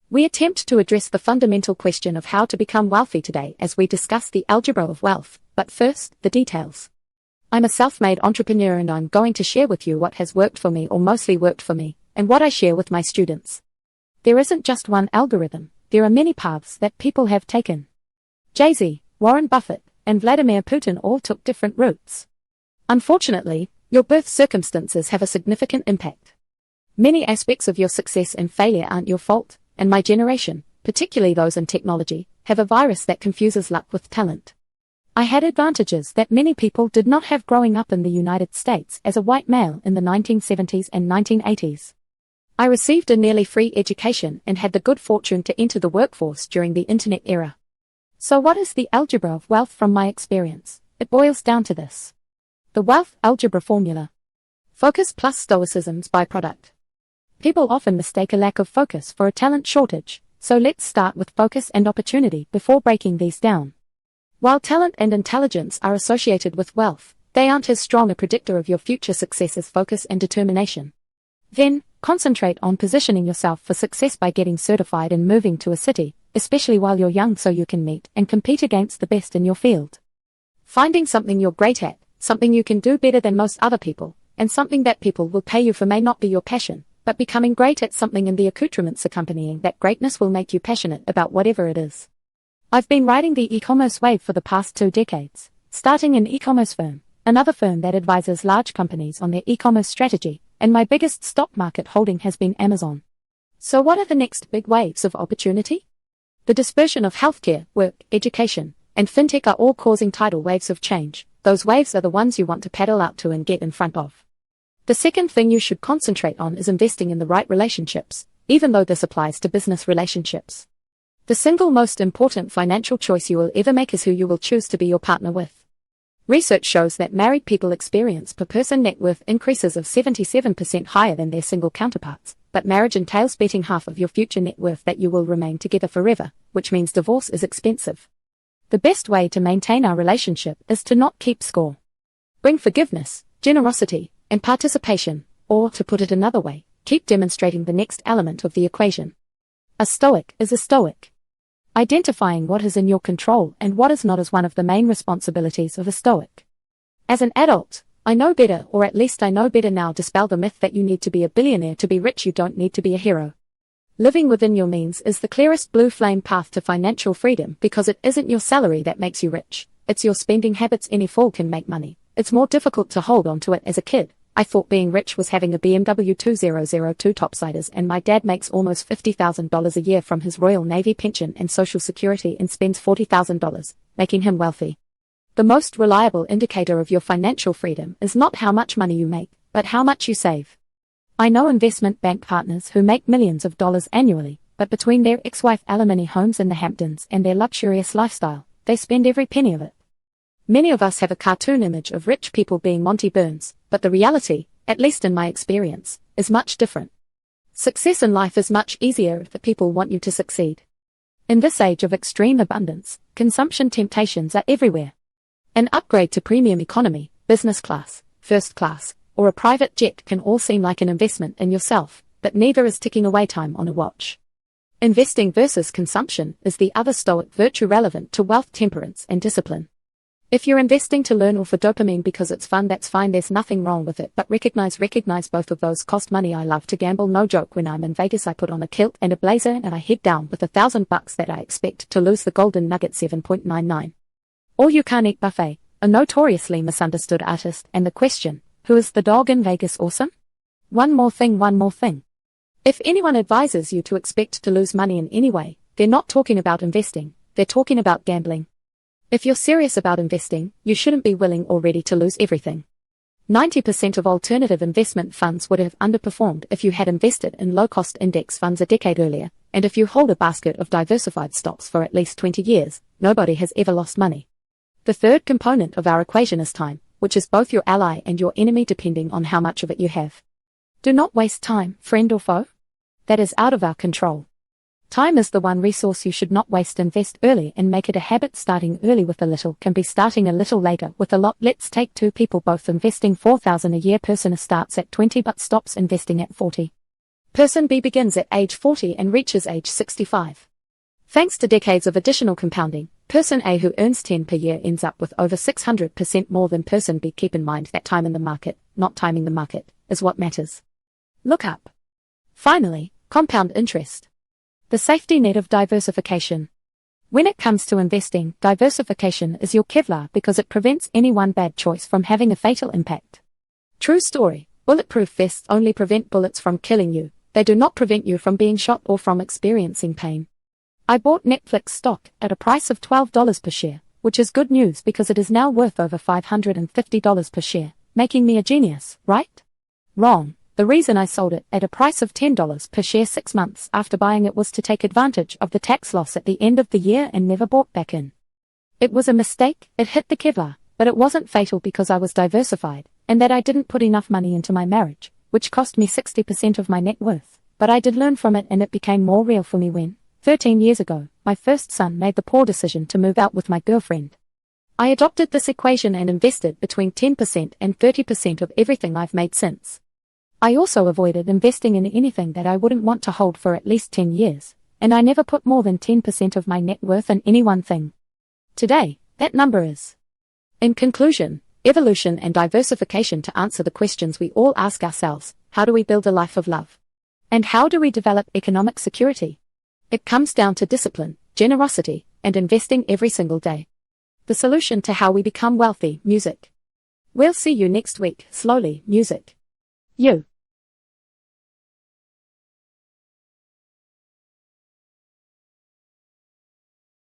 We attempt to address the fundamental question of how to become wealthy today as we discuss the algebra of wealth, but first, the details. I'm a self-made entrepreneur and I'm going to share with you what has worked for me or mostly worked for me, and what I share with my students. There isn't just one algorithm, there are many paths that people have taken. Jay-Z, Warren Buffett, and Vladimir Putin all took different routes. Unfortunately, your birth circumstances have a significant impact. Many aspects of your success and failure aren't your fault, and my generation, particularly those in technology, have a virus that confuses luck with talent. I had advantages that many people did not have growing up in the United States as a white male in the 1970s and 1980s. I received a nearly free education and had the good fortune to enter the workforce during the internet era. So what is the algebra of wealth from my experience? It boils down to this. The wealth algebra formula. Focus plus stoicism's byproduct. People often mistake a lack of focus for a talent shortage, so let's start with focus and opportunity before breaking these down. While talent and intelligence are associated with wealth, they aren't as strong a predictor of your future success as focus and determination. Then, concentrate on positioning yourself for success by getting certified and moving to a city, especially while you're young so you can meet and compete against the best in your field. Finding something you're great at, something you can do better than most other people, and something that people will pay you for may not be your passion, but becoming great at something and the accoutrements accompanying that greatness will make you passionate about whatever it is. I've been riding the e-commerce wave for the past 2 decades, starting an e-commerce firm, another firm that advises large companies on their e-commerce strategy, and my biggest stock market holding has been Amazon. So what are the next big waves of opportunity? The dispersion of healthcare, work, education, and fintech are all causing tidal waves of change. Those waves are the ones you want to paddle out to and get in front of. The second thing you should concentrate on is investing in the right relationships, even though this applies to business relationships. The single most important financial choice you will ever make is who you will choose to be your partner with. Research shows that married people experience per person net worth increases of 77% higher than their single counterparts, but marriage entails betting half of your future net worth that you will remain together forever, which means divorce is expensive. The best way to maintain our relationship is to not keep score. Bring forgiveness, generosity, and participation, or to put it another way, keep demonstrating the next element of the equation. A stoic is a stoic. Identifying what is in your control and what is not is one of the main responsibilities of a stoic. As an adult, I know better, or at least I know better now. Dispel the myth that you need to be a billionaire to be rich. You don't need to be a hero. Living within your means is the clearest blue flame path to financial freedom because it isn't your salary that makes you rich, it's your spending habits. Any fool can make money. It's more difficult to hold on to it as a kid. I thought being rich was having a BMW 2002 topsiders, and my dad makes almost $50,000 a year from his Royal Navy pension and Social Security and spends $40,000, making him wealthy. The most reliable indicator of your financial freedom is not how much money you make, but how much you save. I know investment bank partners who make millions of dollars annually, but between their ex-wife alimony homes in the Hamptons and their luxurious lifestyle, they spend every penny of it. Many of us have a cartoon image of rich people being Monty Burns, but the reality, at least in my experience, is much different. Success in life is much easier if the people want you to succeed. In this age of extreme abundance, consumption temptations are everywhere. An upgrade to premium economy, business class, first class, or a private jet can all seem like an investment in yourself, but neither is ticking away time on a watch. Investing versus consumption is the other stoic virtue relevant to wealth, temperance, and discipline. If you're investing to learn or for dopamine because it's fun, that's fine, there's nothing wrong with it, but recognize both of those cost money. I love to gamble, no joke. When I'm in Vegas I put on a kilt and a blazer and I head down with $1,000 that I expect to lose the golden nugget 7.99. All you can't eat buffet, a notoriously misunderstood artist, and the question, who is the dog in Vegas awesome? One more thing. If anyone advises you to expect to lose money in any way, they're not talking about investing, they're talking about gambling. If you're serious about investing, you shouldn't be willing or ready to lose everything. 90% of alternative investment funds would have underperformed if you had invested in low-cost index funds a decade earlier, and if you hold a basket of diversified stocks for at least 20 years, nobody has ever lost money. The third component of our equation is time, which is both your ally and your enemy depending on how much of it you have. Do not waste time, friend or foe. That is out of our control. Time is the one resource you should not waste. Invest early and make it a habit. Starting early with a little can be starting a little later with a lot. Let's take 2 people both investing $4,000 a year. Person starts at 20 but stops investing at 40. Person B begins at age 40 and reaches age 65. Thanks to decades of additional compounding, Person A, who earns 10 per year, ends up with over 600% more than Person B. Keep in mind that time in the market, not timing the market, is what matters. Look up. Finally, compound interest. The safety net of diversification. When it comes to investing, diversification is your Kevlar because it prevents any one bad choice from having a fatal impact. True story. Bulletproof vests only prevent bullets from killing you. They do not prevent you from being shot or from experiencing pain. I bought Netflix stock at a price of $12 per share, which is good news because it is now worth over $550 per share, making me a genius, right? Wrong. The reason I sold it at a price of $10 per share 6 months after buying it was to take advantage of the tax loss at the end of the year and never bought back in. It was a mistake. It hit the Kevlar, but it wasn't fatal because I was diversified, and that I didn't put enough money into my marriage, which cost me 60% of my net worth. But I did learn from it, and it became more real for me when, 13 years ago, my first son made the poor decision to move out with my girlfriend. I adopted this equation and invested between 10% and 30% of everything I've made since. I also avoided investing in anything that I wouldn't want to hold for at least 10 years, and I never put more than 10% of my net worth in any one thing. Today, that number is. In conclusion, evolution and diversification to answer the questions we all ask ourselves: how do we build a life of love? And how do we develop economic security? It comes down to discipline, generosity, and investing every single day. The solution to how we become wealthy: music. We'll see you next week. Slowly, music. You.